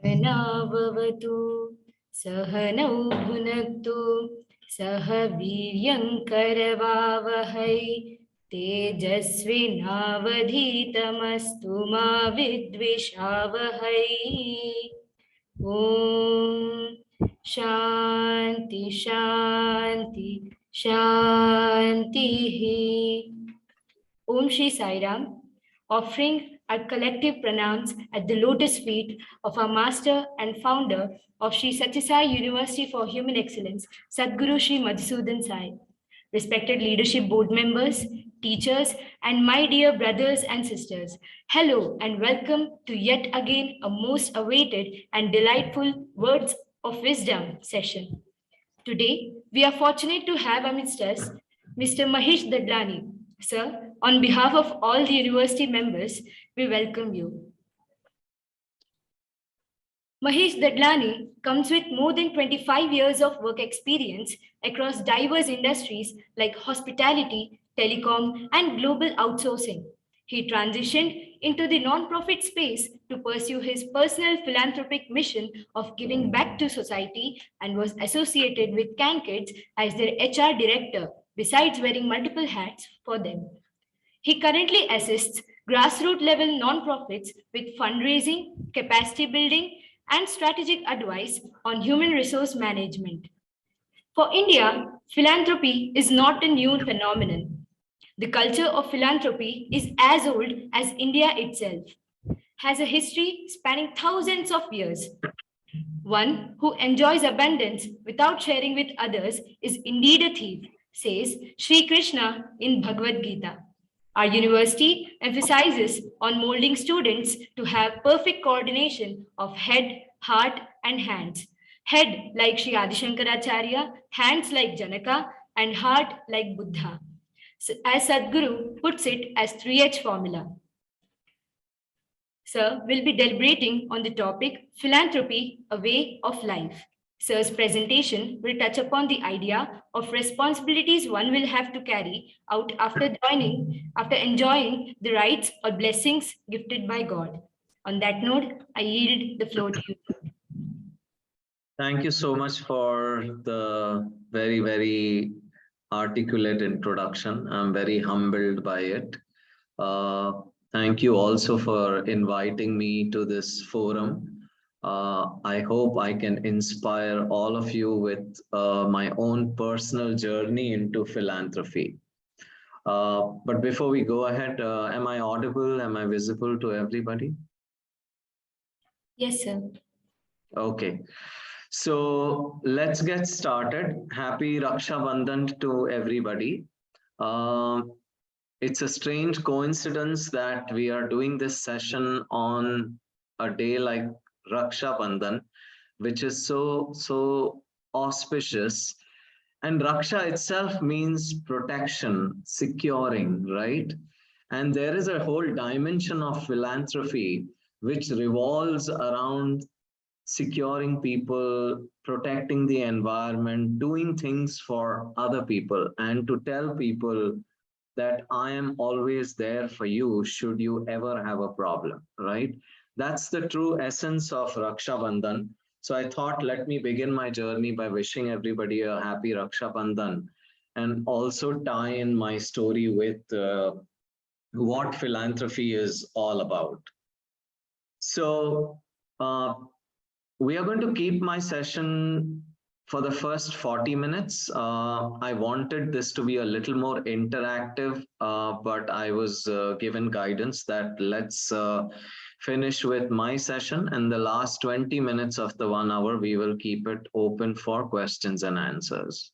सहनाववतु सहनौ भुनक्तु सह वीर्यङ्करवावहै तेजस्विनावधीतमस्तु मा विद्विषावहै। ॐ शान्ति शान्ति शान्तिः। Om Shri Sai Ram, offering our collective pranams at the lotus feet of our master and founder of Shri Satyasai University for Human Excellence, Sadguru Shri Madhusudan Sai. Respected leadership board members, teachers, and my dear brothers and sisters, hello and welcome to yet again a most awaited and delightful Words of Wisdom session. Today, we are fortunate to have amidst us Mr. Mahesh Dadlani. Sir, on behalf of all the university members, we welcome you. Mahesh Dadlani comes with more than 25 years of work experience across diverse industries like hospitality, telecom, and global outsourcing. He transitioned into the non-profit space to pursue his personal philanthropic mission of giving back to society and was associated with CanKids as their HR director, besides wearing multiple hats for them. He currently assists grassroots level nonprofits with fundraising, capacity building, and strategic advice on human resource management. For India, philanthropy is not a new phenomenon. The culture of philanthropy is as old as India itself, has a history spanning thousands of years. One who enjoys abundance without sharing with others is indeed a thief, says Sri Krishna in Bhagavad Gita. Our university emphasizes on molding students to have perfect coordination of head, heart, and hands. Head like Sri Adi Shankaracharya, hands like Janaka, and heart like Buddha. As Sadhguru puts it as 3H formula. Sir will be deliberating on the topic Philanthropy, a Way of Life. Sir's presentation will touch upon the idea of responsibilities one will have to carry out after enjoying the rights or blessings gifted by God. On that note, I yield the floor to you. Thank you so much for the very, very articulate introduction. I'm very humbled by it. Thank you also for inviting me to this forum. I hope I can inspire all of you with my own personal journey into philanthropy. But before we go ahead, am I audible? Am I visible to everybody? Yes, sir. Okay. So let's get started. Happy Raksha Bandhan to everybody. It's a strange coincidence that we are doing this session on a day like Raksha Bandhan, which is so auspicious. And Raksha itself means protection, securing, right? And there is a whole dimension of philanthropy which revolves around securing people, protecting the environment, doing things for other people, and to tell people that I am always there for you should you ever have a problem, right? That's the true essence of Raksha Bandhan. So I thought, let me begin my journey by wishing everybody a happy Raksha Bandhan and also tie in my story with what philanthropy is all about. So we are going to keep my session for the first 40 minutes. I wanted this to be a little more interactive, but I was given guidance that let's finish with my session, and the last 20 minutes of the 1 hour, we will keep it open for questions and answers.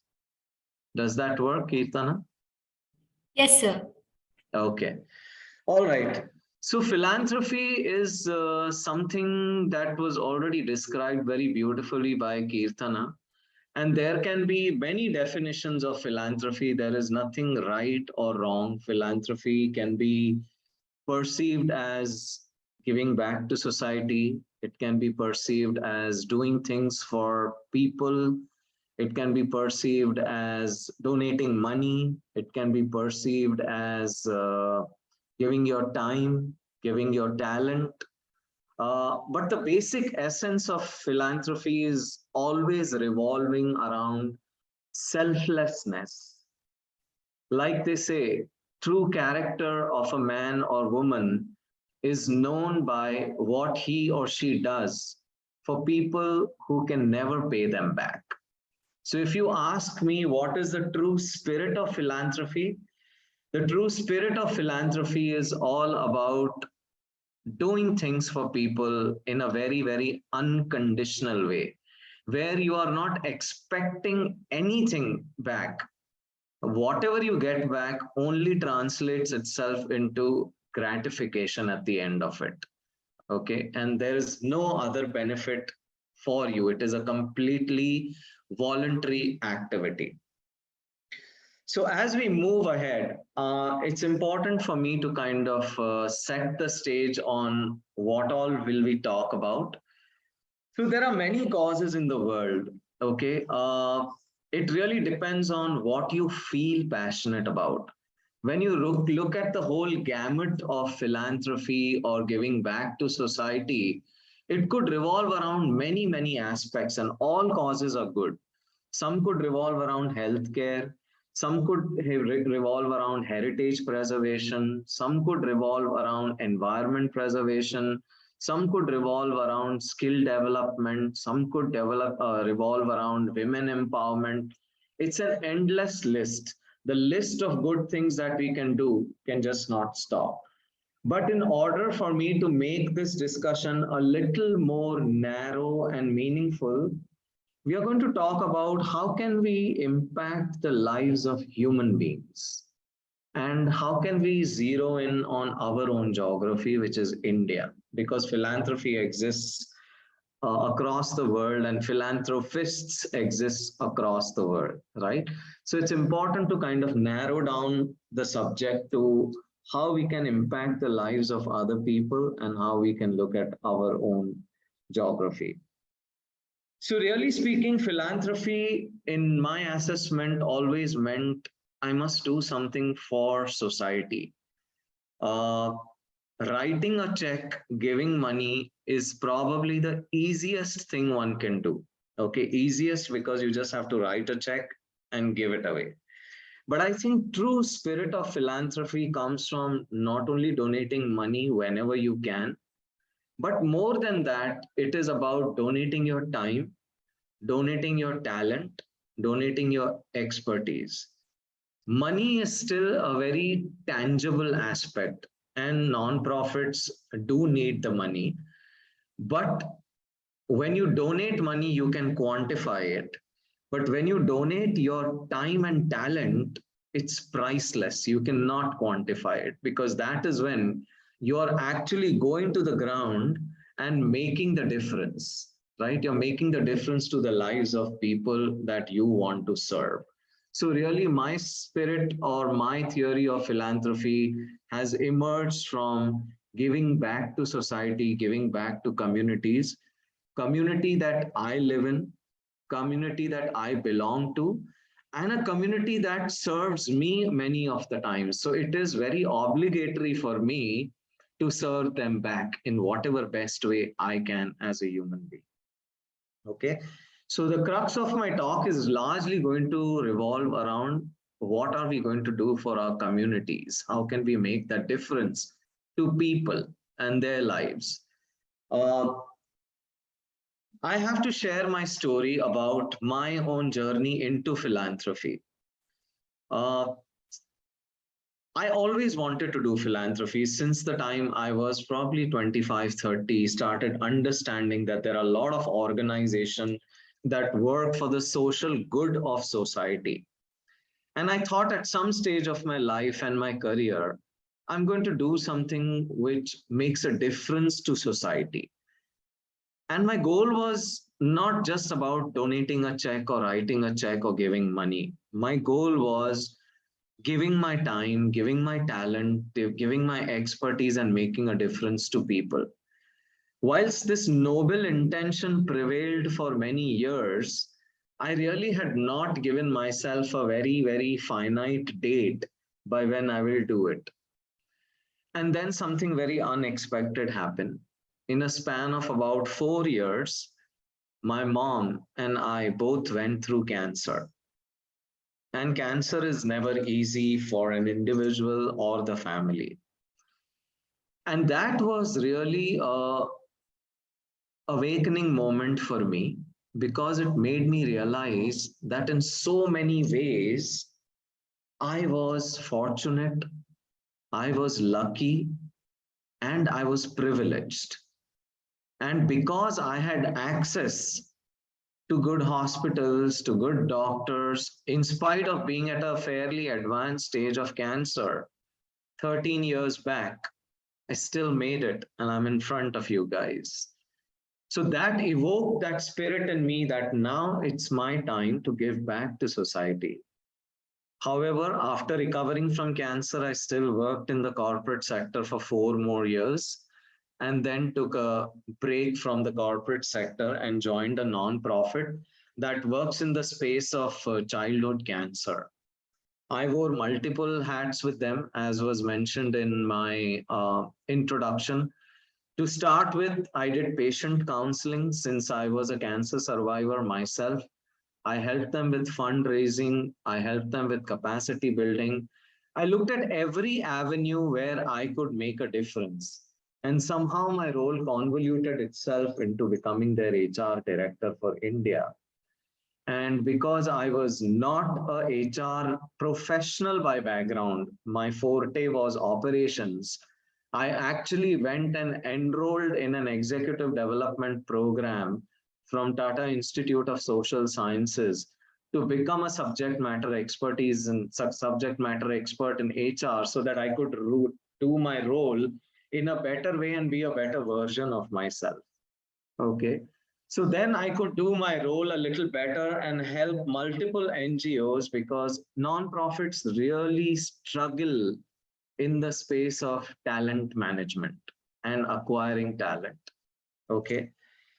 Does that work, Kirtana? Yes, sir. Okay. All right. So philanthropy is something that was already described very beautifully by Kirtana. And there can be many definitions of philanthropy. There is nothing right or wrong. Philanthropy can be perceived as giving back to society. It can be perceived as doing things for people. It can be perceived as donating money. It can be perceived as giving your time, giving your talent, But the basic essence of philanthropy is always revolving around selflessness. Like they say, true character of a man or woman is known by what he or she does for people who can never pay them back. So, if you ask me what is the true spirit of philanthropy, the true spirit of philanthropy is all about doing things for people in a very, very unconditional way, where you are not expecting anything back. Whatever you get back only translates itself into gratification at the end of it. Okay. And there is no other benefit for you. It is a completely voluntary activity. So as we move ahead, it's important for me to kind of set the stage on what all will we talk about. So there are many causes in the world. Okay, it really depends on what you feel passionate about. When you look at the whole gamut of philanthropy or giving back to society, it could revolve around many aspects, and all causes are good. Some could revolve around healthcare. Some could revolve around heritage preservation. Some could revolve around environment preservation. Some could revolve around skill development. Some could revolve around women empowerment. It's an endless list. The list of good things that we can do can just not stop. But in order for me to make this discussion a little more narrow and meaningful, we are going to talk about how can we impact the lives of human beings, and how can we zero in on our own geography, which is India, because philanthropy exists across the world and philanthropists exist across the world, right? So it's important to kind of narrow down the subject to how we can impact the lives of other people and how we can look at our own geography. So, really speaking, philanthropy, in my assessment, always meant I must do something for society. Uh, Writing a check, giving money is probably the easiest thing one can do. Okay, easiest because you just have to write a check and give it away. But I think true spirit of philanthropy comes from not only donating money whenever you can, but more than that, it is about donating your time, donating your talent, donating your expertise. Money is still a very tangible aspect, and nonprofits do need the money. But when you donate money, you can quantify it. But when you donate your time and talent, it's priceless. You cannot quantify it, because that is when you are actually going to the ground and making the difference, right? You're making the difference to the lives of people that you want to serve. So, really, my spirit or my theory of philanthropy has emerged from giving back to society, giving back to communities, community that I live in, community that I belong to, and a community that serves me many of the times. So it is very obligatory for me to serve them back in whatever best way I can as a human being. Okay. So the crux of my talk is largely going to revolve around what are we going to do for our communities? How can we make that difference to people and their lives? Uh, I have to share my story about my own journey into philanthropy. Uh, I always wanted to do philanthropy since the time I was probably 25, 30, started understanding that there are a lot of organizations that work for the social good of society. And I thought at some stage of my life and my career, I'm going to do something which makes a difference to society. And my goal was not just about donating a check or writing a check or giving money. My goal was giving my time, giving my talent, giving my expertise, and making a difference to people. Whilst this noble intention prevailed for many years, I really had not given myself a very finite date by when I will do it. And then something very unexpected happened. in a span of about 4 years, my mom and I both went through cancer. And cancer is never easy for an individual or the family. And that was really a awakening moment for me because it made me realize that in so many ways, I was fortunate, I was lucky, and I was privileged. And because I had access to good hospitals, to good doctors, in spite of being at a fairly advanced stage of cancer 13 years back, I still made it and I'm in front of you guys. So that evoked that spirit in me that now it's my time to give back to society. However, after recovering from cancer, I still worked in the corporate sector for 4 more years and then took a break from the corporate sector and joined a non-profit that works in the space of childhood cancer. I wore multiple hats with them, as was mentioned in my introduction. To start with, I did patient counseling since I was a cancer survivor myself. I helped them with fundraising, I helped them with capacity building. I looked at every avenue where I could make a difference. And somehow my role convoluted itself into becoming their HR director for India. And because I was not a HR professional by background, my forte was operations. I actually went and enrolled in an executive development program from Tata Institute of Social Sciences to become a subject matter expert in HR so that I could do my role in a better way and be a better version of myself. Okay. So then I could do my role a little better and help multiple NGOs because nonprofits really struggle in the space of talent management and acquiring talent. Okay.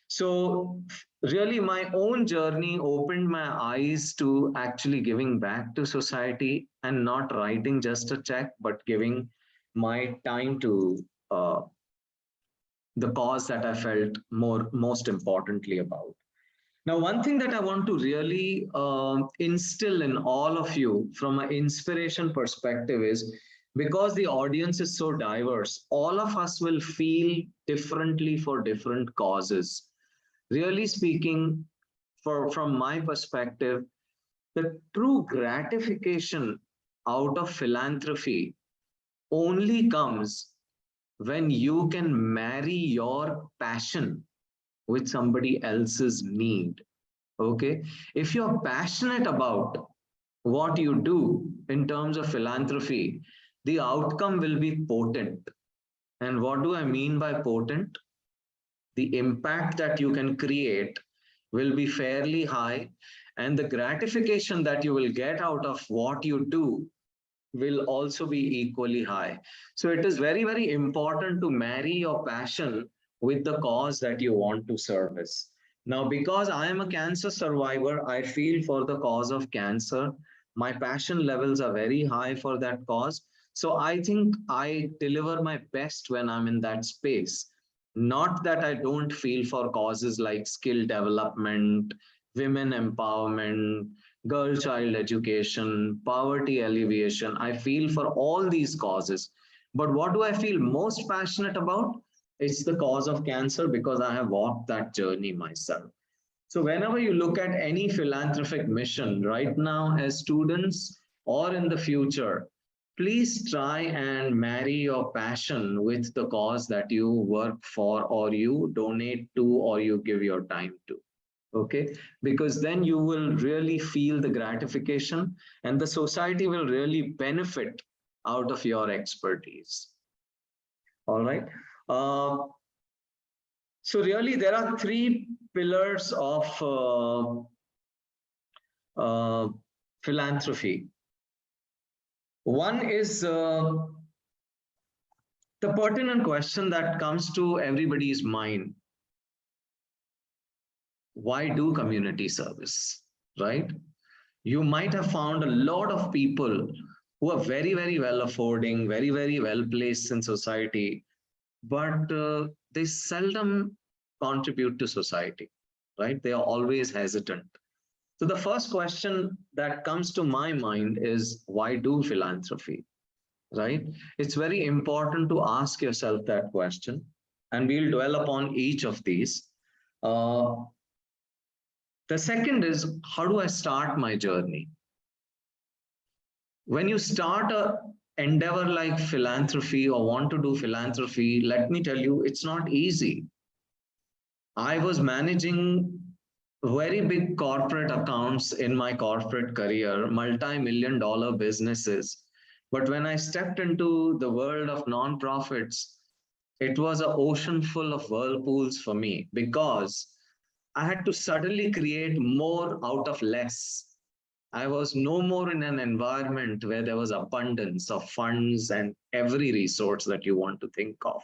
So really my own journey opened my eyes to actually giving back to society and not writing just a check, but giving my time to the cause that I felt most importantly about. Now, one thing that I want to really instill in all of you from an inspiration perspective is because the audience is so diverse, all of us will feel differently for different causes. Really speaking, from my perspective, the true gratification out of philanthropy only comes when you can marry your passion with somebody else's need. Okay. If you're passionate about what you do in terms of philanthropy, the outcome will be potent. And what do I mean by potent? The impact that you can create will be fairly high, and the gratification that you will get out of what you do will also be equally high. So it is very, very important to marry your passion with the cause that you want to service. Now, because I am a cancer survivor, I feel for the cause of cancer. My passion levels are very high for that cause. So I think I deliver my best when I'm in that space. Not that I don't feel for causes like skill development, women empowerment, girl child education, poverty alleviation. I feel for all these causes. But what do I feel most passionate about? It's the cause of cancer because I have walked that journey myself. So whenever you look at any philanthropic mission right now as students or in the future, please try and marry your passion with the cause that you work for or you donate to or you give your time to. Okay, because then you will really feel the gratification and the society will really benefit out of your expertise. All right. Uh, so really there are three pillars of philanthropy. One is the pertinent question that comes to everybody's mind. Why do community service, right? You might have found a lot of people who are very, very well affording, very, very well placed in society, but they seldom contribute to society, right? They are always hesitant. So the first question that comes to my mind is, why do philanthropy, right? It's very important to ask yourself that question, and we'll dwell upon each of these. Uh, the second is, how do I start my journey? When you start a endeavor like philanthropy or want to do philanthropy, let me tell you, it's not easy. I was managing very big corporate accounts in my corporate career, multi-million dollar businesses. But when I stepped into the world of nonprofits, it was an ocean full of whirlpools for me because I had to suddenly create more out of less. I was no more in an environment where there was abundance of funds and every resource that you want to think of.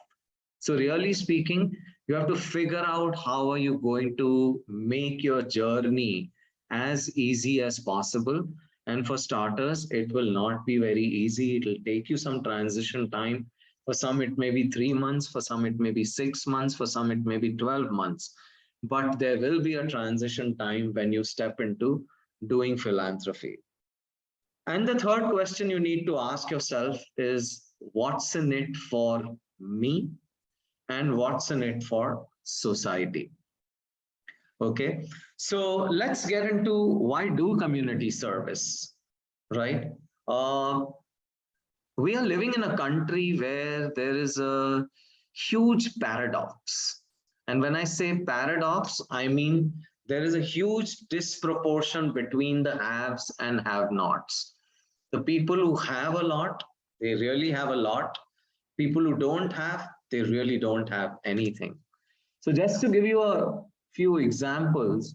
So really speaking, you have to figure out how are you going to make your journey as easy as possible. And for starters, it will not be very easy. It will take you some transition time. For some, it may be 3 months. For some, it may be 6 months. For some, it may be 12 months. But there will be a transition time when you step into doing philanthropy. And the third question you need to ask yourself is, what's in it for me and what's in it for society? Okay, so let's get into why do community service, right? Uh, we are living in a country where there is a huge paradox. And when I say paradox, I mean there is a huge disproportion between the haves and have nots. The people who have a lot, they really have a lot. People who don't have, they really don't have anything. So just to give you a few examples,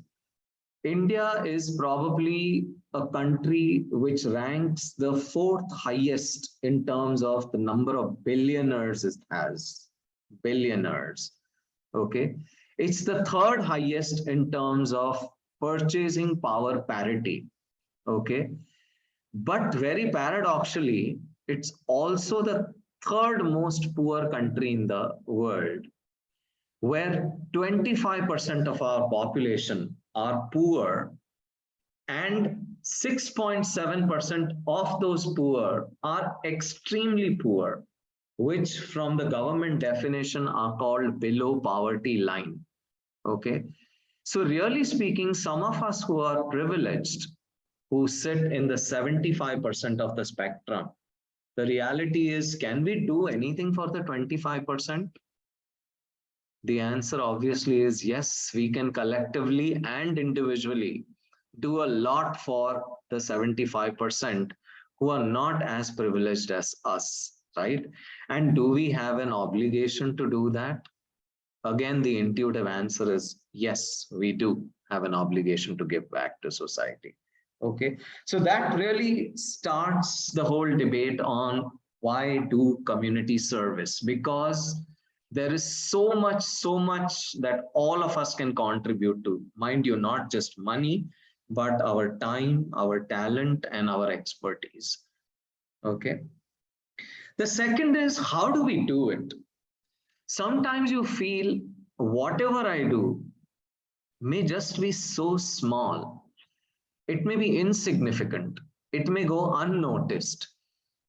India is probably a country which ranks the fourth highest in terms of the number of billionaires it has. Billionaires. Okay. It's the third highest in terms of purchasing power parity. Okay. But very paradoxically, it's also the third most poor country in the world, where 25% of our population are poor and 6.7% of those poor are extremely poor, which from the government definition are called below poverty line. Okay. So really speaking, some of us who are privileged, who sit in the 75% of the spectrum, the reality is, can we do anything for the 25%? The answer obviously is yes, we can collectively and individually do a lot for the 75% who are not as privileged as us, right? And do we have an obligation to do that? Again, the intuitive answer is yes, we do have an obligation to give back to society. Okay, so that really starts the whole debate on why do community service, because there is so much that all of us can contribute to. Mind you, not just money, but our time, our talent, and our expertise. Okay. The second is, how do we do it? Sometimes you feel whatever I do may just be so small. It may be insignificant. It may go unnoticed.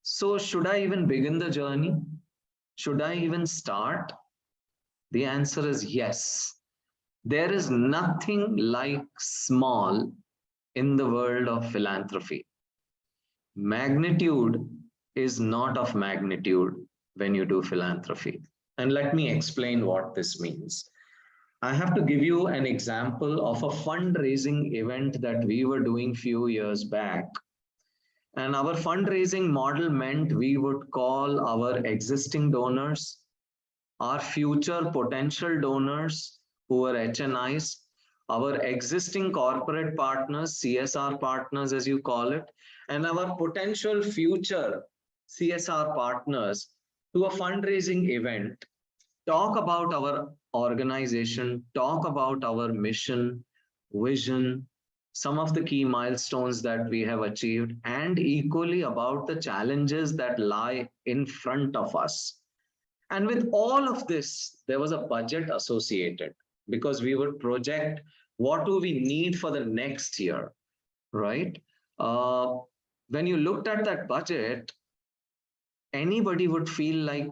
So, should I even begin the journey? Should I even start? The answer is yes. There is nothing like small in the world of philanthropy. Magnitude is not of magnitude when you do philanthropy. And let me explain what this means. I have to give you an example of a fundraising event that we were doing few years back. And our fundraising model meant we would call our existing donors, our future potential donors who are HNIs, our existing corporate partners, CSR partners as you call it, and our potential future CSR partners to a fundraising event, talk about our organization, talk about our mission, vision, some of the key milestones that we have achieved, and equally about the challenges that lie in front of us. And with all of this, there was a budget associated because we would project what do we need for the next year, right? Uh, when you looked at that budget, anybody would feel like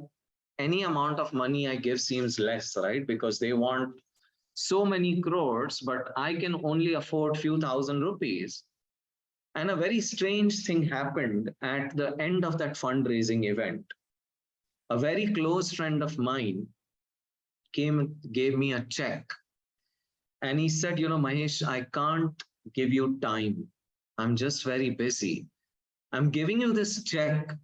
any amount of money I give seems less, right? Because they want so many crores, but I can only afford few thousand rupees. And a very strange thing happened at the end of that fundraising event. A very close friend of mine gave me a check, and he said, Mahesh, I can't give you time. I'm just very busy. I'm giving you this check,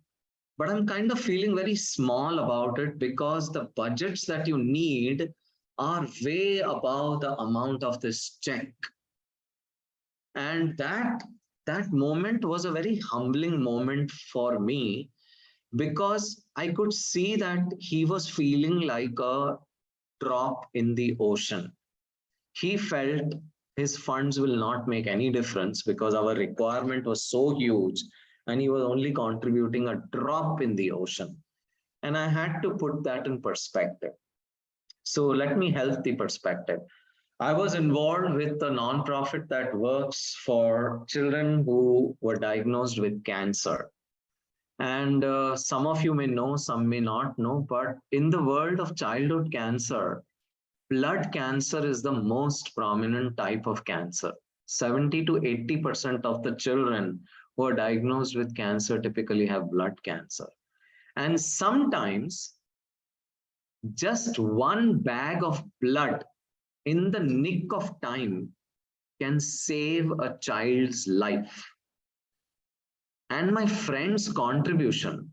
but I'm kind of feeling very small about it because the budgets that you need are way above the amount of this check. And that moment was a very humbling moment for me because I could see that he was feeling like a drop in the ocean. He felt his funds will not make any difference because our requirement was so huge and he was only contributing a drop in the ocean. And I had to put that in perspective. So let me help the perspective. I was involved with a nonprofit that works for children who were diagnosed with cancer. And some of you may know, some may not know, but in the world of childhood cancer, blood cancer is the most prominent type of cancer. 70 to 80% of the children who are diagnosed with cancer typically have blood cancer. And sometimes just one bag of blood in the nick of time can save a child's life. And my friend's contribution,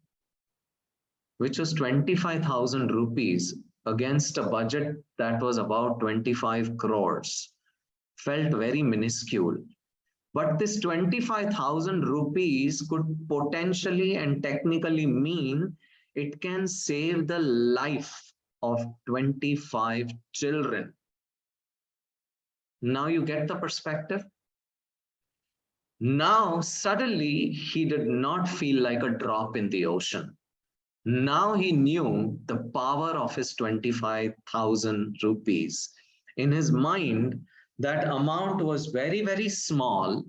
which was 25,000 rupees against a budget that was about 25 crores, felt very minuscule. But this 25,000 rupees could potentially and technically mean it can save the life of 25 children. Now you get the perspective? Now, suddenly, he did not feel like a drop in the ocean. Now he knew the power of his 25,000 rupees. In his mind, that amount was very, very small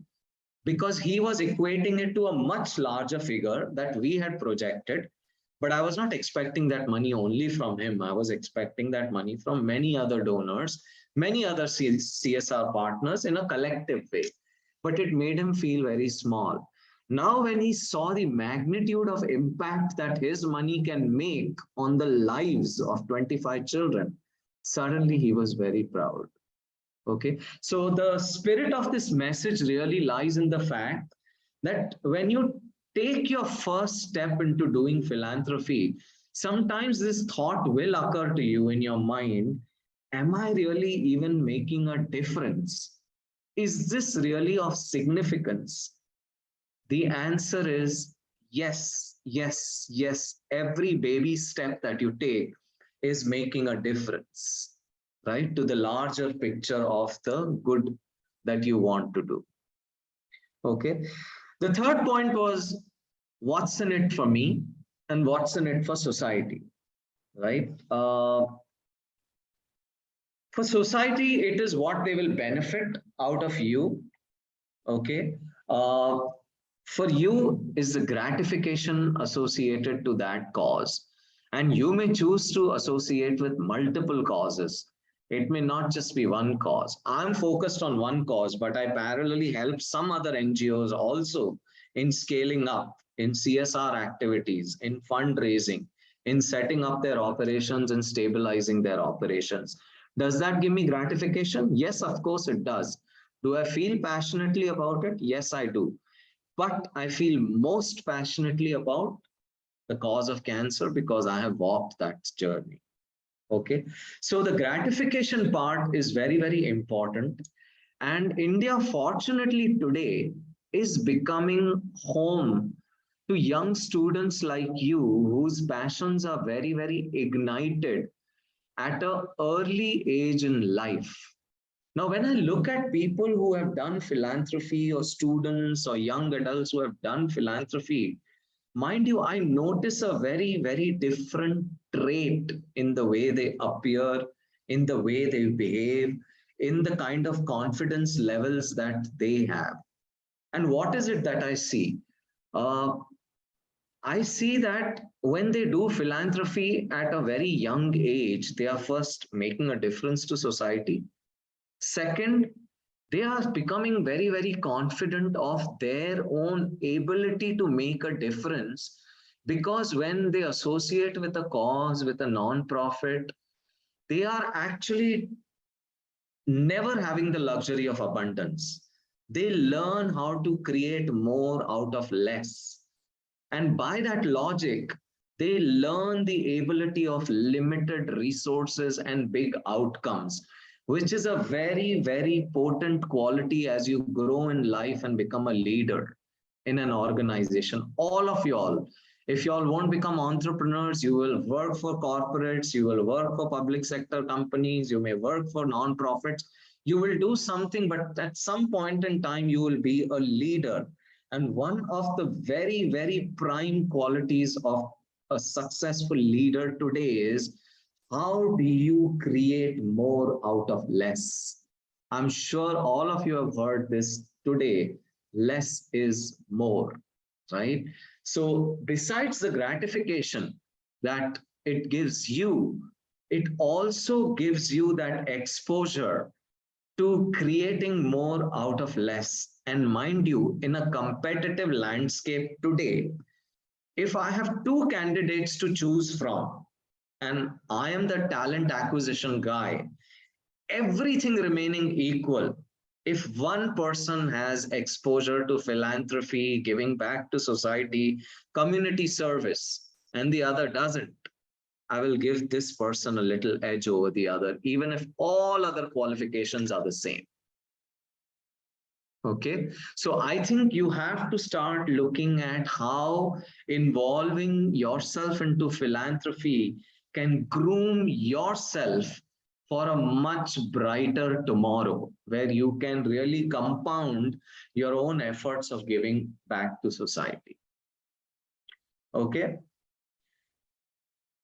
because he was equating it to a much larger figure that we had projected. But I was not expecting that money only from him. I was expecting that money from many other donors, many other CSR partners in a collective way. But it made him feel very small. Now, when he saw the magnitude of impact that his money can make on the lives of 25 children, suddenly he was very proud. Okay, so the spirit of this message really lies in the fact that when you take your first step into doing philanthropy, sometimes this thought will occur to you in your mind: am I really even making a difference? Is this really of significance? The answer is yes, yes, yes. Every baby step that you take is making a difference, right, to the larger picture of the good that you want to do. Okay. The third point was what's in it for me and what's in it for society, right? For society, it is what they will benefit out of you. Okay. Uh, for you is the gratification associated to that cause. And you may choose to associate with multiple causes. It may not just be one cause. I'm focused on one cause, but I parallelly help some other NGOs also in scaling up, in CSR activities, in fundraising, in setting up their operations and stabilizing their operations. Does that give me gratification? Yes, of course it does. Do I feel passionately about it? Yes, I do. But I feel most passionately about the cause of cancer because I have walked that journey. Okay. So the gratification part is very, very important. And India, fortunately, today is becoming home to young students like you whose passions are very, very ignited at an early age in life. Now, when I look at people who have done philanthropy or students or young adults who have done philanthropy, mind you, I notice a very, very different trait in the way they appear, in the way they behave, in the kind of confidence levels that they have. And what is it that I see? Uh, I see that when they do philanthropy at a very young age, they are first making a difference to society. Second, they are becoming very, very confident of their own ability to make a difference, because when they associate with a cause, with a non-profit, they are actually never having the luxury of abundance. They learn how to create more out of less. And by that logic, they learn the ability of limited resources and big outcomes, which is a very, very potent quality as you grow in life and become a leader in an organization. All of y'all, if y'all won't become entrepreneurs, you will work for corporates, you will work for public sector companies, you may work for non-profits, you will do something, but at some point in time, you will be a leader. And one of the very, very prime qualities of a successful leader today is, how do you create more out of less? I'm sure all of you have heard this today. Less is more, right? So besides the gratification that it gives you, it also gives you that exposure to creating more out of less. And mind you, in a competitive landscape today, if I have two candidates to choose from, and I am the talent acquisition guy, everything remaining equal, if one person has exposure to philanthropy, giving back to society, community service, and the other doesn't, I will give this person a little edge over the other, even if all other qualifications are the same. Okay, so I think you have to start looking at how involving yourself into philanthropy can groom yourself for a much brighter tomorrow, where you can really compound your own efforts of giving back to society. Okay,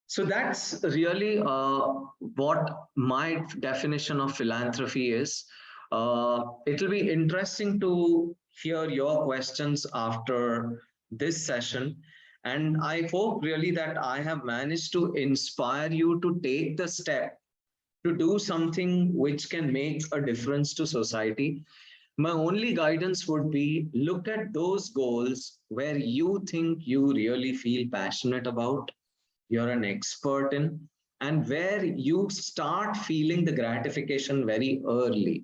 so that's really what my definition of philanthropy is. It'll be interesting to hear your questions after this session. And I hope really that I have managed to inspire you to take the step to do something which can make a difference to society. My only guidance would be, look at those goals where you think you really feel passionate about, you're an expert in, and where you start feeling the gratification very early,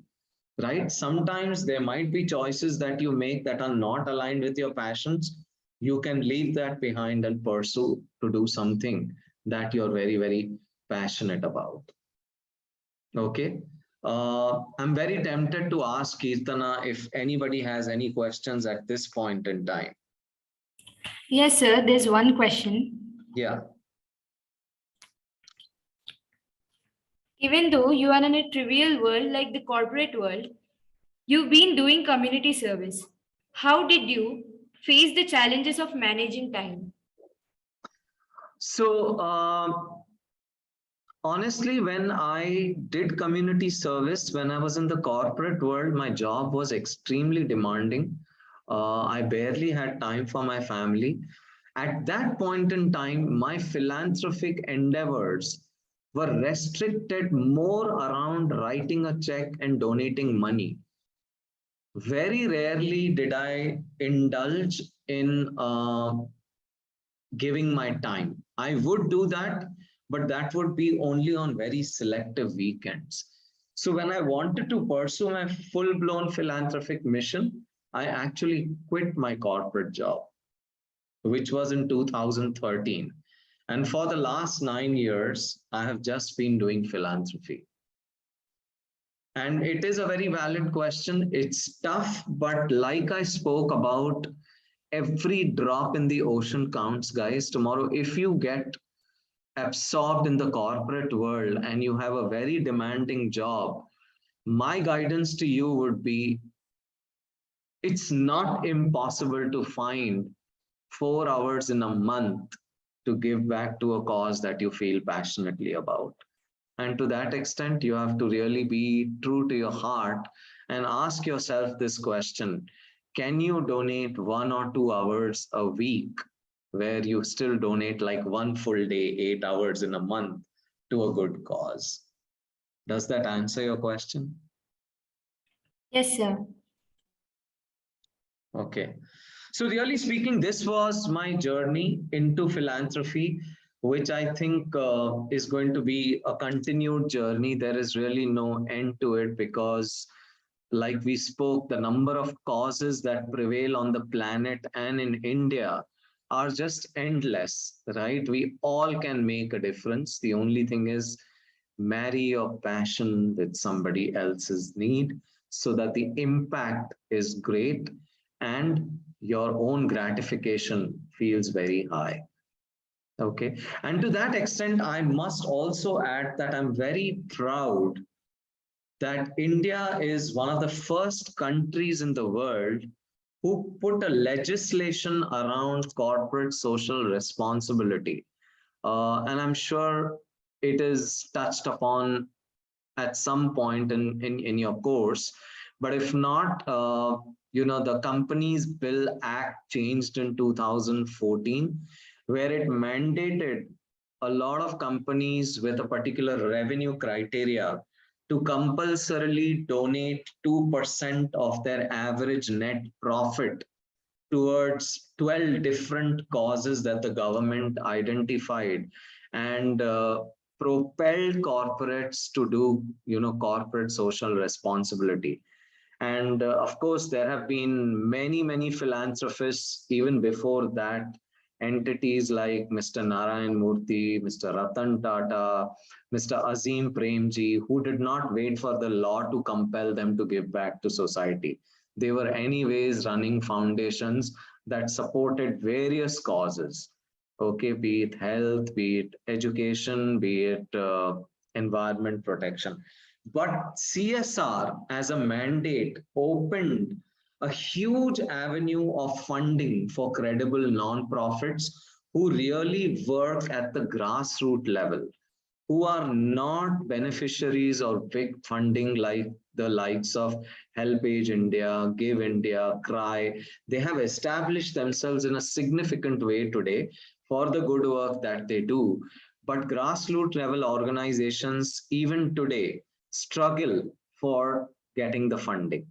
right? Sometimes there might be choices that you make that are not aligned with your passions. You can leave that behind and pursue to do something that you're very, very passionate about. Okay. I'm very tempted to ask Kirtana if anybody has any questions at this point in time. Yes, sir. There's one question. Yeah. Even though you are in a trivial world like the corporate world, you've been doing community service. How did you face the challenges of managing time? So, honestly, when I did community service, when I was in the corporate world, my job was extremely demanding. I barely had time for my family. At that point in time, my philanthropic endeavors were restricted more around writing a check and donating money. Very rarely did I indulge in giving my time. I would do that, but that would be only on very selective weekends. So when I wanted to pursue my full-blown philanthropic mission, I actually quit my corporate job, which was in 2013. And for the last 9 years, I have just been doing philanthropy. And it is a very valid question. It's tough, but like I spoke about, every drop in the ocean counts, guys. Tomorrow, if you get absorbed in the corporate world and you have a very demanding job, my guidance to you would be, it's not impossible to find 4 hours in a month to give back to a cause that you feel passionately about. And to that extent, you have to really be true to your heart and ask yourself this question: can you donate 1 or 2 hours a week where you still donate like one full day, 8 hours in a month to a good cause? Does that answer your question? Yes, sir. Okay. So, really speaking, this was my journey into philanthropy, which I think is going to be a continued journey. There is really no end to it because, like we spoke, the number of causes that prevail on the planet and in India are just endless, right? We all can make a difference. The only thing is, marry your passion with somebody else's need so that the impact is great and your own gratification feels very high. Okay. And to that extent, I must also add that I'm very proud that India is one of the first countries in the world who put a legislation around corporate social responsibility. And I'm sure it is touched upon at some point in your course. But if not, the Companies Bill Act changed in 2014, where it mandated a lot of companies with a particular revenue criteria to compulsorily donate 2% of their average net profit towards 12 different causes that the government identified, and propelled corporates to do corporate social responsibility. And of course, there have been many philanthropists even before that, entities like Mr. Narayan Murthy, Mr. Ratan Tata, Mr. Azim Premji, who did not wait for the law to compel them to give back to society. They were anyways running foundations that supported various causes. Okay, be it health, be it education, be it environment protection. But CSR as a mandate opened a huge avenue of funding for credible non-profits who really work at the grassroots level, who are not beneficiaries of big funding like the likes of HelpAge India, Give India, Cry. They have established themselves in a significant way today for the good work that they do. But grassroots level organizations, even today, struggle for getting the funding.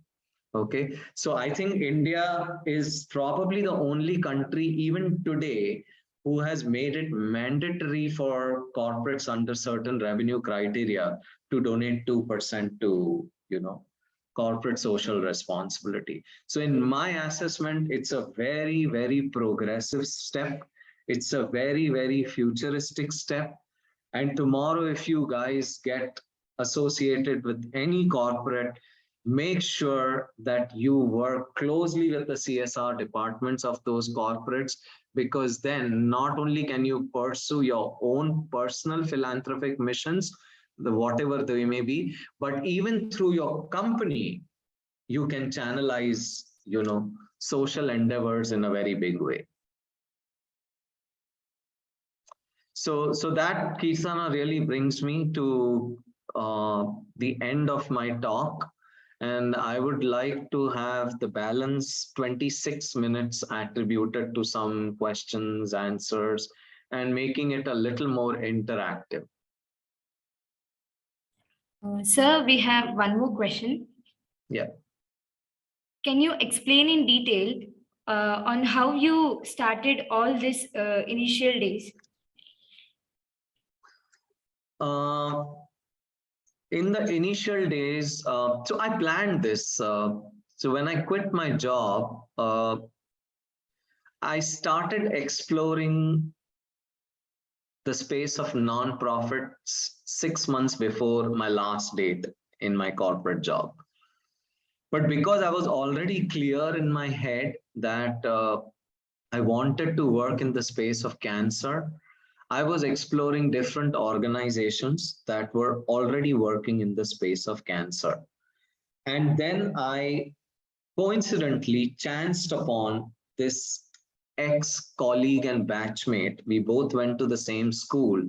Okay, so I think India is probably the only country, even today, who has made it mandatory for corporates under certain revenue criteria to donate 2% to, corporate social responsibility. So in my assessment, it's a very progressive step. It's a very futuristic step. And tomorrow, if you guys get associated with any corporate, make sure that you work closely with the CSR departments of those corporates, because then not only can you pursue your own personal philanthropic missions, whatever they may be, but even through your company, you can channelize, social endeavors in a very big way. So that, Kisana, really brings me to the end of my talk. And I would like to have the balance 26 minutes attributed to some questions, answers, and making it a little more interactive. Sir, we have one more question. Yeah. Can you explain in detail on how you started all this initial days? In the initial days, so I planned this. So when I quit my job, I started exploring the space of non-profits 6 months before my last date in my corporate job. But because I was already clear in my head that I wanted to work in the space of cancer, I was exploring different organizations that were already working in the space of cancer. And then I coincidentally chanced upon this ex-colleague and batchmate. We both went to the same school.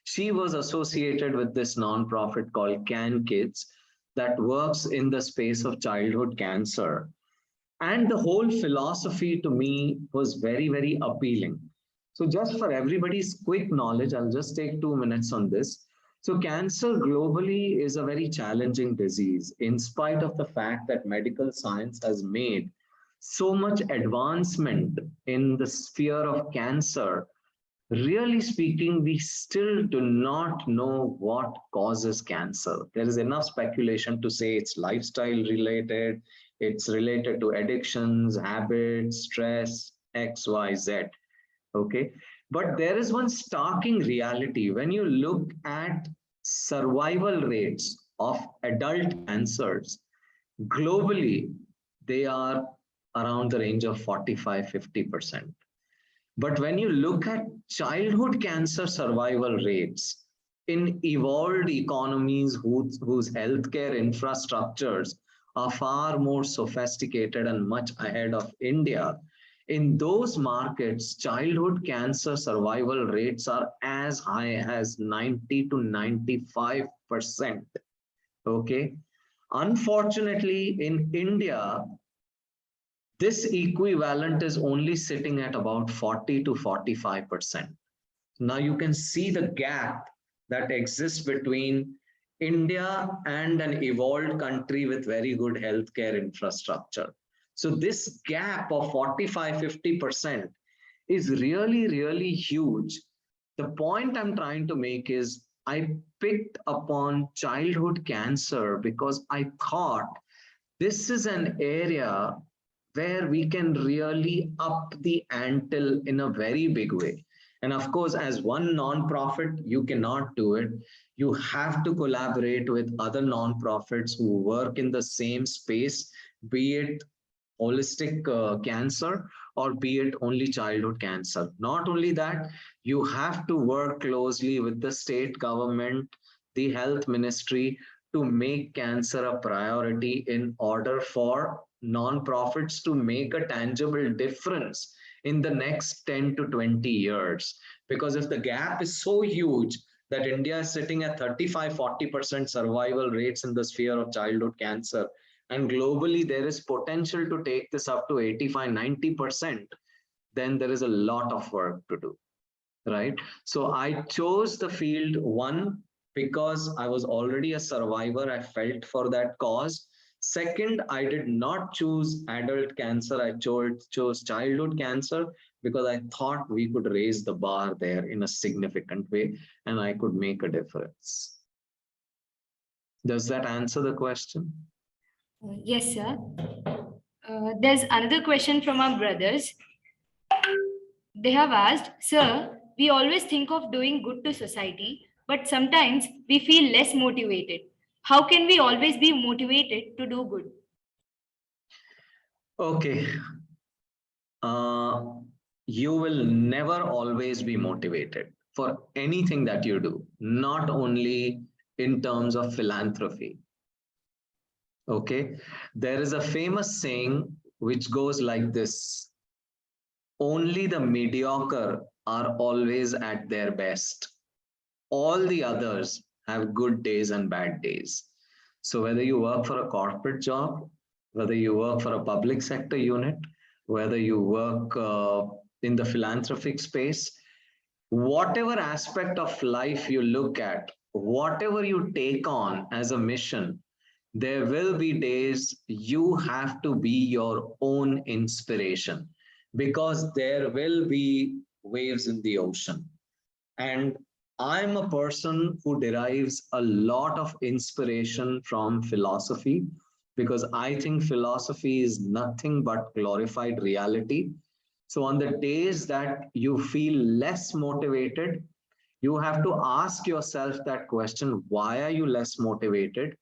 She was associated with this nonprofit called Can Kids that works in the space of childhood cancer. And the whole philosophy to me was very, very appealing. So, just for everybody's quick knowledge, I'll just take 2 minutes on this. So, cancer globally is a very challenging disease, in spite of the fact that medical science has made so much advancement in the sphere of cancer. Really speaking, we still do not know what causes cancer. There is enough speculation to say it's lifestyle related, it's related to addictions, habits, stress, X, Y, Z. Okay. But there is one starking reality. When you look at survival rates of adult cancers, globally, they are around the range of 45-50%. But when you look at childhood cancer survival rates in evolved economies whose healthcare infrastructures are far more sophisticated and much ahead of India, in those markets, childhood cancer survival rates are as high as 90 to 95%. Okay. Unfortunately, in India, this equivalent is only sitting at about 40 to 45%. Now you can see the gap that exists between India and an evolved country with very good healthcare infrastructure. So this gap of 45-50% is really, really huge. The point I'm trying to make is I picked upon childhood cancer because I thought this is an area where we can really up the ante in a very big way. And of course, as one nonprofit, you cannot do it. You have to collaborate with other nonprofits who work in the same space, be it holistic cancer or be it only childhood cancer. Not only that, you have to work closely with the state government, the health ministry to make cancer a priority in order for nonprofits to make a tangible difference in the next 10 to 20 years. Because if the gap is so huge that India is sitting at 35-40% survival rates in the sphere of childhood cancer, and globally there is potential to take this up to 85-90%, then there is a lot of work to do, right? So I chose the field, one, because I was already a survivor. I felt for that cause. Second, I did not choose adult cancer. I chose childhood cancer because I thought we could raise the bar there in a significant way and I could make a difference. Does that answer the question? Yes, sir. There's another question from our brothers. They have asked, Sir, we always think of doing good to society, but sometimes we feel less motivated. How can we always be motivated to do good? Okay. You will never always be motivated for anything that you do, not only in terms of philanthropy. Okay. There is a famous saying which goes like this: only the mediocre are always at their best. All the others have good days and bad days. So whether you work for a corporate job, whether you work for a public sector unit, whether you work in the philanthropic space, whatever aspect of life you look at, whatever you take on as a mission, there will be days you have to be your own inspiration because there will be waves in the ocean. And I'm a person who derives a lot of inspiration from philosophy because I think philosophy is nothing but glorified reality. So, on the days that you feel less motivated, you have to ask yourself that question: why are you less motivated?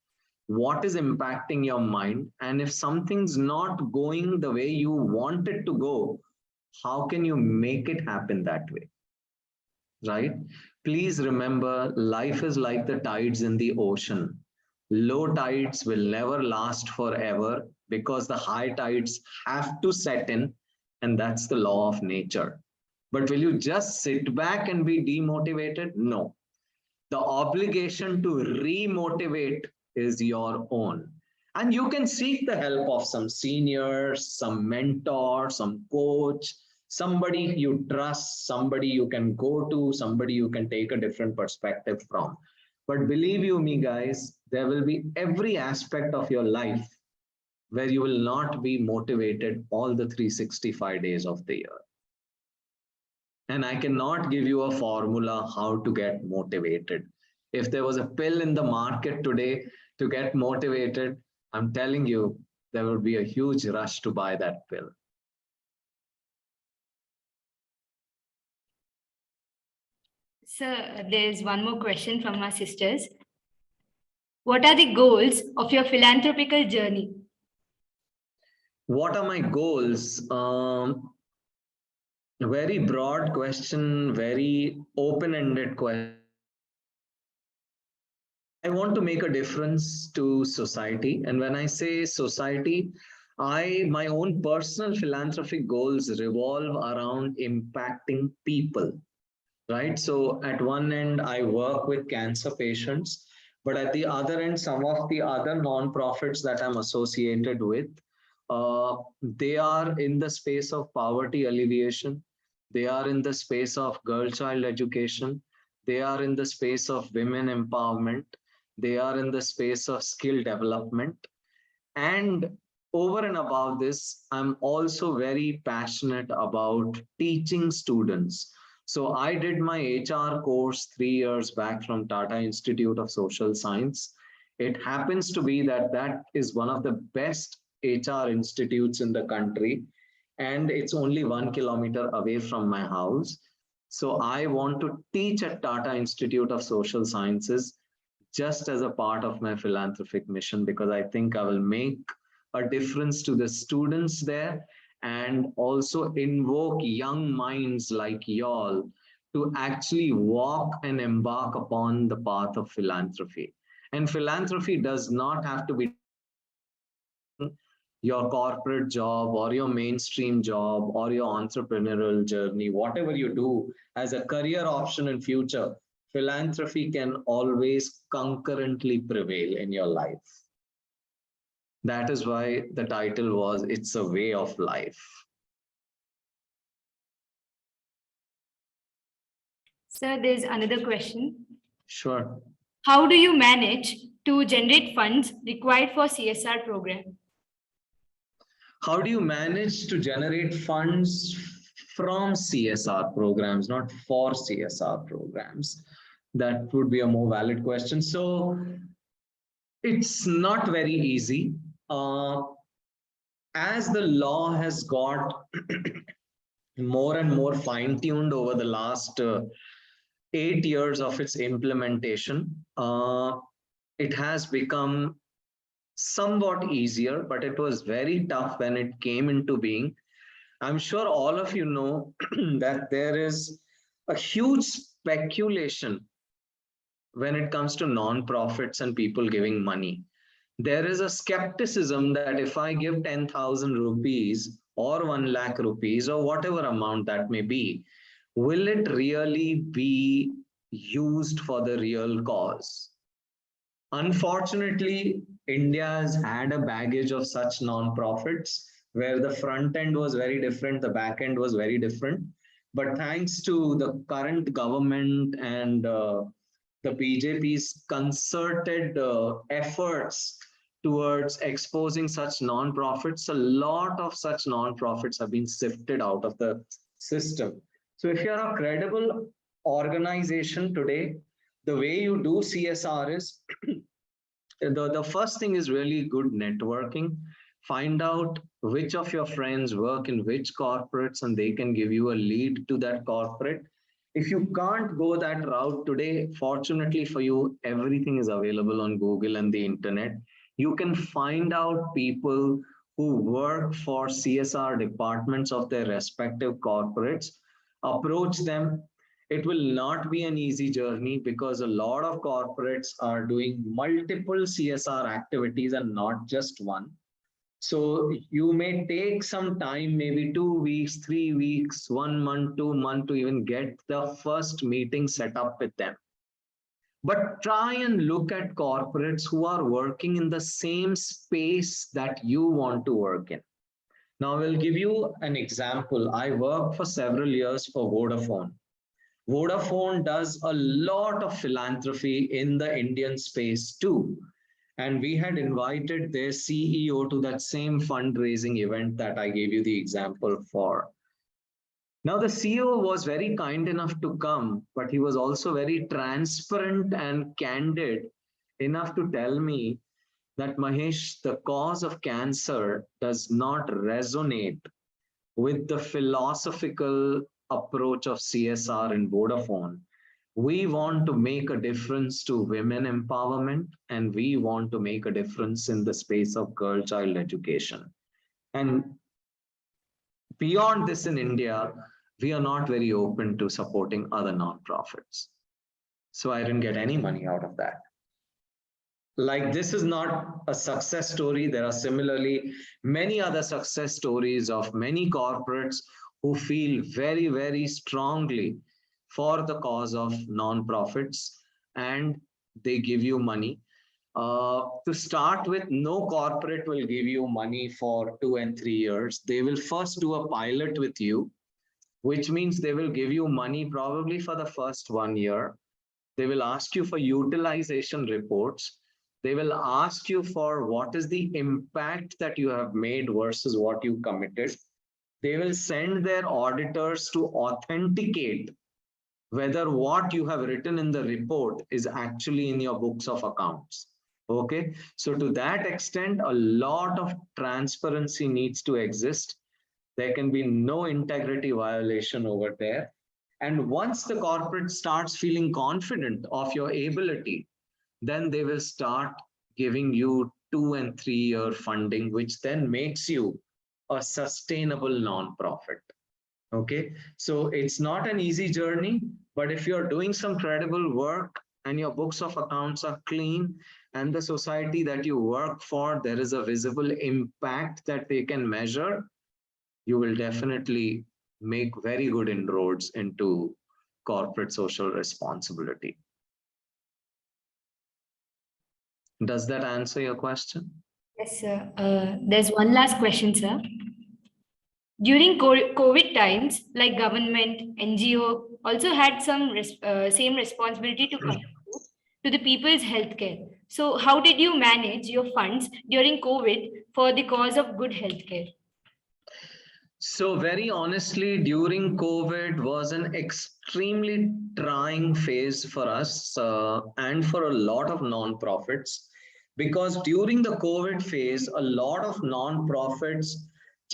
What is impacting your mind? And if something's not going the way you want it to go, how can you make it happen that way? Right? Please remember, life is like the tides in the ocean. Low tides will never last forever because the high tides have to set in and that's the law of nature. But will you just sit back and be demotivated? No. The obligation to remotivate is your own. And you can seek the help of some seniors, some mentor, some coach, somebody you trust, somebody you can go to, somebody you can take a different perspective from. But believe you me, guys, there will be every aspect of your life where you will not be motivated all the 365 days of the year. And I cannot give you a formula how to get motivated. If there was a pill in the market today to get motivated, I'm telling you, there would be a huge rush to buy that pill. Sir, there's one more question from our sisters. What are the goals of your philanthropical journey? What are my goals? Very broad question, very open-ended question. I want to make a difference to society. And when I say society, my own personal philanthropic goals revolve around impacting people, right? So at one end, I work with cancer patients, but at the other end, some of the other nonprofits that I'm associated with, they are in the space of poverty alleviation. They are in the space of girl child education. They are in the space of women empowerment. They are in the space of skill development. And over and above this, I'm also very passionate about teaching students. So I did my HR course 3 years back from Tata Institute of Social Science. It happens to be that that is one of the best HR institutes in the country, and it's only 1 kilometer away from my house. So I want to teach at Tata Institute of Social Sciences just as a part of my philanthropic mission, because I think I will make a difference to the students there and also invoke young minds like y'all to actually walk and embark upon the path of philanthropy. And philanthropy does not have to be your corporate job or your mainstream job or your entrepreneurial journey, whatever you do as a career option in future, philanthropy can always concurrently prevail in your life. That is why the title was It's a Way of Life. Sir, there's another question. Sure. How do you manage to generate funds required for CSR program? How do you manage to generate funds from CSR programs, not for CSR programs? That would be a more valid question. So it's not very easy. As the law has got more and more fine-tuned over the last 8 years of its implementation, it has become somewhat easier, but it was very tough when it came into being. I'm sure all of you know that there is a huge speculation when it comes to non-profits and people giving money. There is a skepticism that if I give 10,000 rupees or 1 lakh rupees or whatever amount that may be, will it really be used for the real cause? Unfortunately, India has had a baggage of such non-profits where the front end was very different, the back end was very different. But thanks to the current government and the BJP's concerted efforts towards exposing such non-profits, a lot of such non-profits have been sifted out of the system. So if you're a credible organization today, the way you do CSR is the first thing is really good networking. Find out which of your friends work in which corporates and they can give you a lead to that corporate. If you can't go that route today, fortunately for you, everything is available on Google and the internet. You can find out people who work for CSR departments of their respective corporates, approach them. It will not be an easy journey because a lot of corporates are doing multiple CSR activities and not just one. So you may take some time, maybe 2 weeks, 3 weeks, 1 month, 2 months to even get the first meeting set up with them. But try and look at corporates who are working in the same space that you want to work in. Now, I'll give you an example. I worked for several years for Vodafone. Vodafone does a lot of philanthropy in the Indian space too. And we had invited their CEO to that same fundraising event that I gave you the example for. Now, the CEO was very kind enough to come, but he was also very transparent and candid enough to tell me that Mahesh, the cause of cancer does not resonate with the philosophical approach of CSR in Vodafone. We want to make a difference to women empowerment, and we want to make a difference in the space of girl child education. And beyond this in India, we are not very open to supporting other nonprofits. So I didn't get any money out of that. Like, this is not a success story. There are similarly many other success stories of many corporates who feel very, very strongly for the cause of nonprofits, and they give you money. To start with, no corporate will give you money for 2 and 3 years. They will first do a pilot with you, which means they will give you money probably for the first 1 year. They will ask you for utilization reports. They will ask you for what is the impact that you have made versus what you committed. They will send their auditors to authenticate whether what you have written in the report is actually in your books of accounts. Okay, so to that extent, a lot of transparency needs to exist. There can be no integrity violation over there. And once the corporate starts feeling confident of your ability, then they will start giving you 2 and 3 year funding, which then makes you a sustainable nonprofit. Okay, so it's not an easy journey, but if you're doing some credible work and your books of accounts are clean and the society that you work for, there is a visible impact that they can measure, you will definitely make very good inroads into corporate social responsibility. Does that answer your question? Yes, sir. There's one last question, sir. During COVID times, like government, NGO also had some same responsibility to contribute to the people's healthcare. So, how did you manage your funds during COVID for the cause of good healthcare? So very honestly, during COVID was an extremely trying phase for us and for a lot of nonprofits, because during the COVID phase, a lot of nonprofits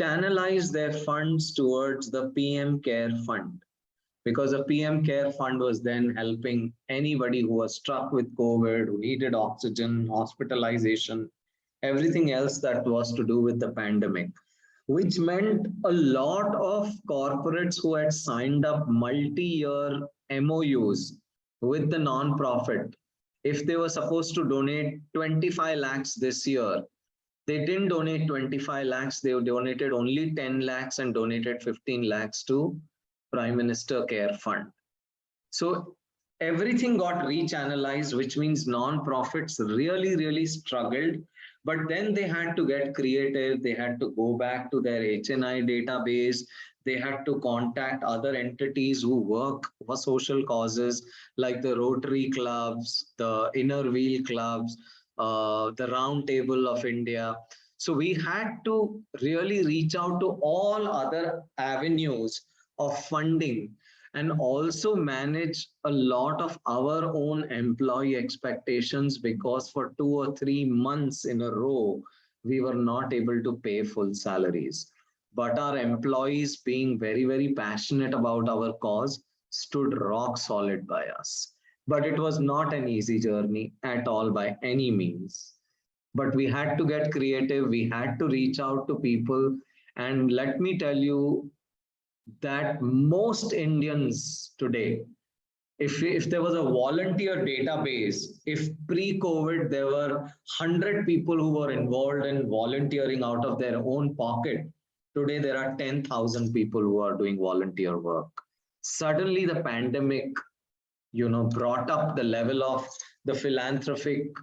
channelized their funds towards the PM Care Fund, because the PM Care Fund was then helping anybody who was struck with COVID, who needed oxygen, hospitalization, everything else that was to do with the pandemic, which meant a lot of corporates who had signed up multi-year MOUs with the nonprofit, if they were supposed to donate 25 lakhs this year, they didn't donate 25 lakhs, they donated only 10 lakhs and donated 15 lakhs to Prime Minister Care Fund. So everything got rechannelized, which means non-profits really, really struggled. But then they had to get creative. They had to go back to their HNI database. They had to contact other entities who work for social causes, like the Rotary clubs, the Inner Wheel clubs, the Round Table of India. So we had to really reach out to all other avenues of funding and also manage a lot of our own employee expectations, because for 2 or 3 months in a row, we were not able to pay full salaries. But our employees, being very, very passionate about our cause, stood rock solid by us. But it was not an easy journey at all by any means. But we had to get creative, we had to reach out to people. And let me tell you, that most Indians today If there was a volunteer database, if pre-COVID there were 100 people who were involved in volunteering out of their own pocket, today there are 10,000 people who are doing volunteer work. Suddenly the pandemic, brought up the level of the philanthropic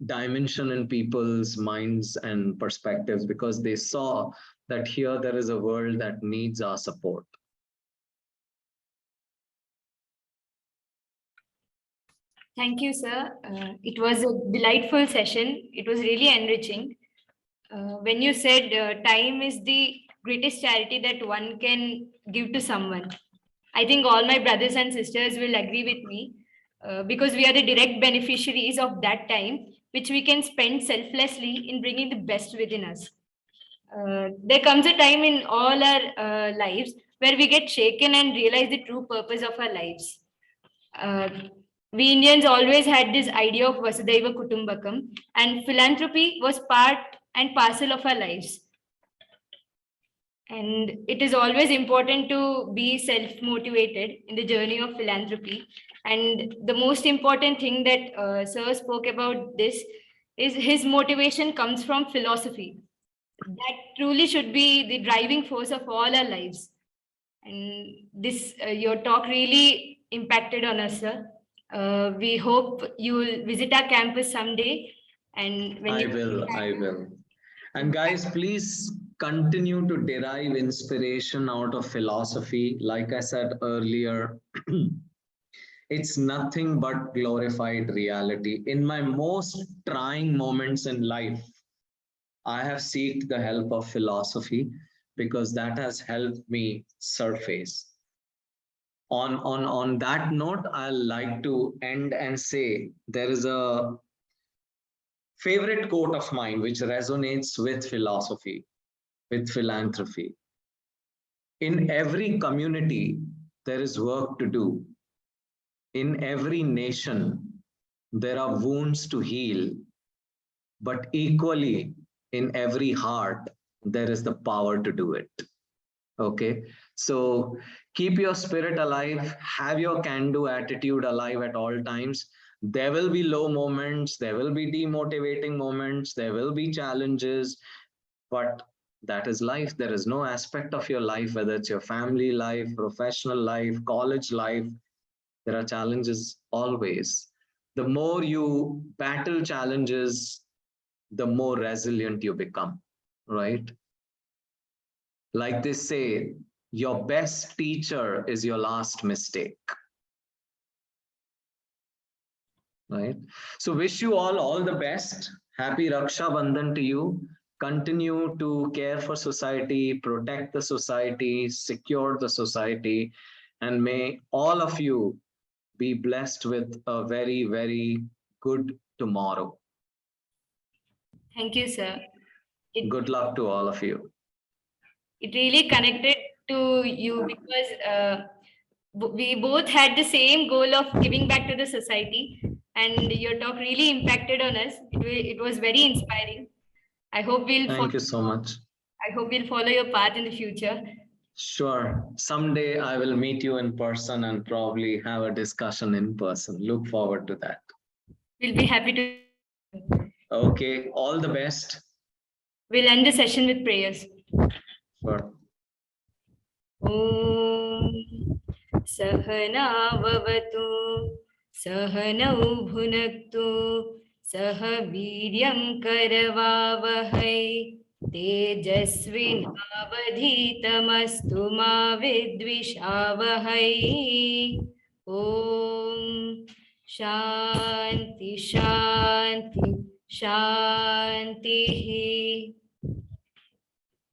dimension in people's minds and perspectives, because they saw that here there is a world that needs our support. Thank you, sir. It was a delightful session. It was really enriching. When you said time is the greatest charity that one can give to someone, I think all my brothers and sisters will agree with me, because we are the direct beneficiaries of that time, which we can spend selflessly in bringing the best within us. There comes a time in all our lives where we get shaken and realize the true purpose of our lives. Uh, we Indians always had this idea of Vasudhaiva Kutumbakam, and philanthropy was part and parcel of our lives. And it is always important to be self-motivated in the journey of philanthropy. And the most important thing that Sir spoke about this is his motivation comes from philosophy. That truly should be the driving force of all our lives. And this, your talk really impacted on us, sir. We hope you will visit our campus someday. And when I will. And guys, please continue to derive inspiration out of philosophy. Like I said earlier, it's nothing but glorified reality. In my most trying moments in life, I have sought the help of philosophy because that has helped me surface. On that note, I'll like to end and say there is a favorite quote of mine which resonates with philosophy, with philanthropy. In every community, there is work to do. In every nation, there are wounds to heal. But equally, in every heart, there is the power to do it. Okay. So keep your spirit alive, have your can-do attitude alive at all times. There will be low moments, there will be demotivating moments, there will be challenges, but that is life. There is no aspect of your life, whether it's your family life, professional life, college life, there are challenges always. The more you battle challenges, the more resilient you become, right? Like they say, your best teacher is your last mistake, right? So wish you all the best. Happy Raksha Bandhan to you. Continue to care for society, protect the society, secure the society, and may all of you be blessed with a very, very good tomorrow. Thank you, sir. Good luck to all of you. It really connected to you because we both had the same goal of giving back to the society, and your talk really impacted on us. It was very inspiring. I hope we'll Thank you so much. I hope we'll follow your path in the future. Sure. Someday I will meet you in person and probably have a discussion in person. Look forward to that. We'll be happy to. Okay. All the best. We'll end the session with prayers. Sure. Om Sahanavavatu Sahanau Bhunaktu Sah Viryam Karavavahai Tejasvinavadhitamastu ma vidvishavahai. Om Shanti Shanti Shanti.